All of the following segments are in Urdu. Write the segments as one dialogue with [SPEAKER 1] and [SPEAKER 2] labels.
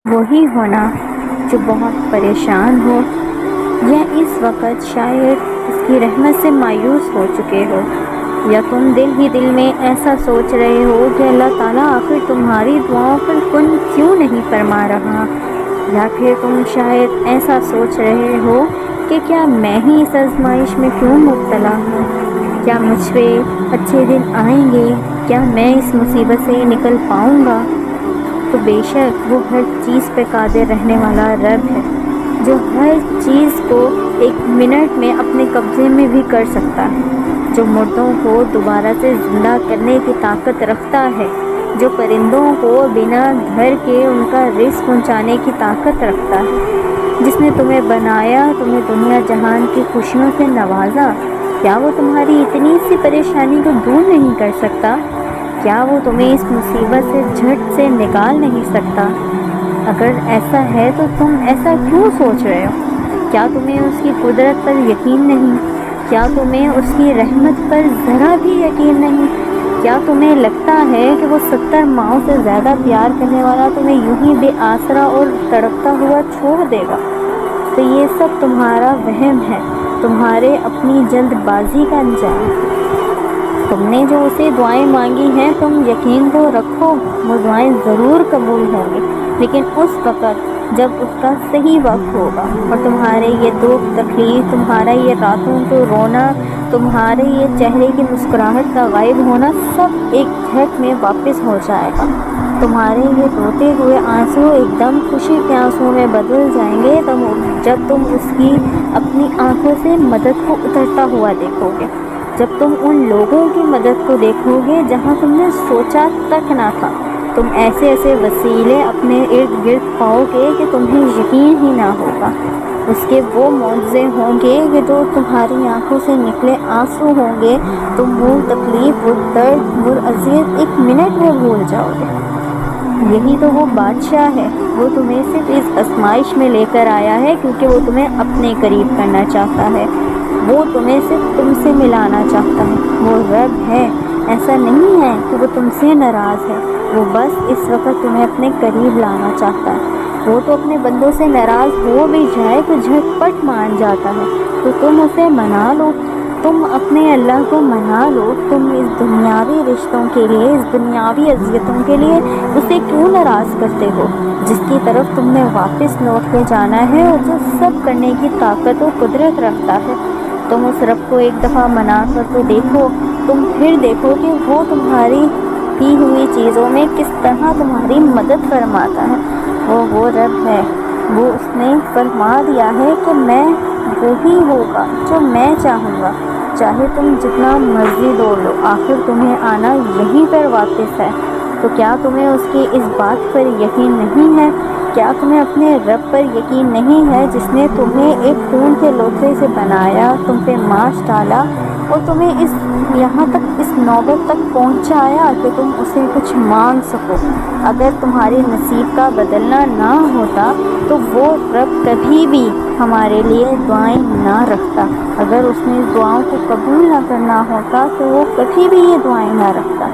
[SPEAKER 1] وہی ہونا جو بہت پریشان ہو یا اس وقت شاید اس کی رحمت سے مایوس ہو چکے ہو، یا تم دل ہی دل میں ایسا سوچ رہے ہو کہ اللہ تعالیٰ آخر تمہاری دعاؤں پر کن کیوں نہیں فرما رہا، یا پھر تم شاید ایسا سوچ رہے ہو کہ کیا میں ہی اس آزمائش میں کیوں مبتلا ہوں، کیا مجھ پہ اچھے دن آئیں گے، کیا میں اس مصیبت سے نکل پاؤں گا۔ تو بے شک وہ ہر چیز پہ قادر رہنے والا رب ہے، جو ہر چیز کو ایک منٹ میں اپنے قبضے میں بھی کر سکتا ہے، جو مردوں کو دوبارہ سے زندہ کرنے کی طاقت رکھتا ہے، جو پرندوں کو بنا گھر کے ان کا رزق پہنچانے کی طاقت رکھتا ہے، جس نے تمہیں بنایا، تمہیں دنیا جہان کی خوشیوں سے نوازا، کیا وہ تمہاری اتنی سی پریشانی کو دور نہیں کر سکتا؟ کیا وہ تمہیں اس مصیبت سے جھٹ سے نکال نہیں سکتا؟ اگر ایسا ہے تو تم ایسا کیوں سوچ رہے ہو؟ کیا تمہیں اس کی قدرت پر یقین نہیں؟ کیا تمہیں اس کی رحمت پر ذرا بھی یقین نہیں؟ کیا تمہیں لگتا ہے کہ وہ 70 ماؤں سے زیادہ پیار کرنے والا تمہیں یوں ہی بے آسرا اور تڑپتا ہوا چھوڑ دے گا؟ تو یہ سب تمہارا وہم ہے، تمہارے اپنی جلد بازی کا انجام۔ تم نے جو اسے دعائیں مانگی ہیں، تم یقین تو رکھو وہ دعائیں ضرور قبول ہوں گی، لیکن اس وقت جب اس کا صحیح وقت ہوگا، اور تمہارے یہ دکھ تکلیف، تمہارا یہ راتوں کو رونا، تمہارے یہ چہرے کی مسکراہٹ کا غائب ہونا سب ایک جھٹ میں واپس ہو جائے گا۔ تمہارے یہ روتے ہوئے آنسو ایک دم خوشی کے آنسو میں بدل جائیں گے جب تم اس کی اپنی آنکھوں سے مدد کو اترتا ہوا دیکھو گے، جب تم ان لوگوں کی مدد کو دیکھو گے جہاں تم نے سوچا تک نہ تھا۔ تم ایسے ایسے وسیلے اپنے ارد گرد پاؤ گے کہ تمہیں یقین ہی نہ ہوگا۔ اس کے وہ معجزے ہوں گے کہ جو تمہاری آنکھوں سے نکلے آنسو ہوں گے، تم وہ تکلیف، وہ درد، وہ اذیت ایک منٹ میں بھول جاؤ گے۔ یہی تو وہ بادشاہ ہے، وہ تمہیں صرف اس آزمائش میں لے کر آیا ہے کیونکہ وہ تمہیں اپنے قریب کرنا چاہتا ہے، وہ تمہیں صرف تم سے ملانا چاہتا ہے۔ وہ رب ہے، ایسا نہیں ہے کہ وہ تم سے ناراض ہے، وہ بس اس وقت تمہیں اپنے قریب لانا چاہتا ہے۔ وہ تو اپنے بندوں سے ناراض ہو بھی جائے تو جھٹ پٹ مان جاتا ہے، تو تم اسے منا لو، تم اپنے اللہ کو منا لو۔ تم اس دنیاوی رشتوں کے لیے، اس دنیاوی اذیتوں کے لیے اسے کیوں ناراض کرتے ہو، جس کی طرف تم نے واپس لوٹ کے جانا ہے اور جو سب کرنے کی طاقت و قدرت رکھتا ہے۔ تم اس رب کو ایک دفعہ منا کر تو دیکھو، تم پھر دیکھو کہ وہ تمہاری دی ہوئی چیزوں میں کس طرح تمہاری مدد فرماتا ہے۔ وہ رب ہے، وہ اس نے فرما دیا ہے کہ میں وہی ہوگا جو میں چاہوں گا، چاہے تم جتنا مرضی دوڑ لو، آخر تمہیں آنا یہیں پر واپس ہے۔ تو کیا تمہیں اس کی اس بات پر یقین نہیں ہے؟ کیا تمہیں اپنے رب پر یقین نہیں ہے جس نے تمہیں ایک خون کے لوتھڑے سے بنایا، تم پہ ماس ڈالا اور تمہیں یہاں تک اس نوبت تک پہنچایا کہ تم اسے کچھ مانگ سکو؟ اگر تمہارے نصیب کا بدلنا نہ ہوتا تو وہ رب کبھی بھی ہمارے لیے دعائیں نہ رکھتا، اگر اس نے دعاؤں کو قبول نہ کرنا ہوتا تو وہ کبھی بھی یہ دعائیں نہ رکھتا۔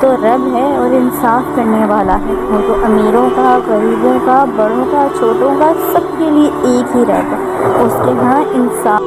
[SPEAKER 1] تو رب ہے اور انصاف کرنے والا ہے، وہ تو امیروں کا، غریبوں کا، بڑوں کا، چھوٹوں کا، سب کے لیے ایک ہی رب ہے، اس کے ہاں انصاف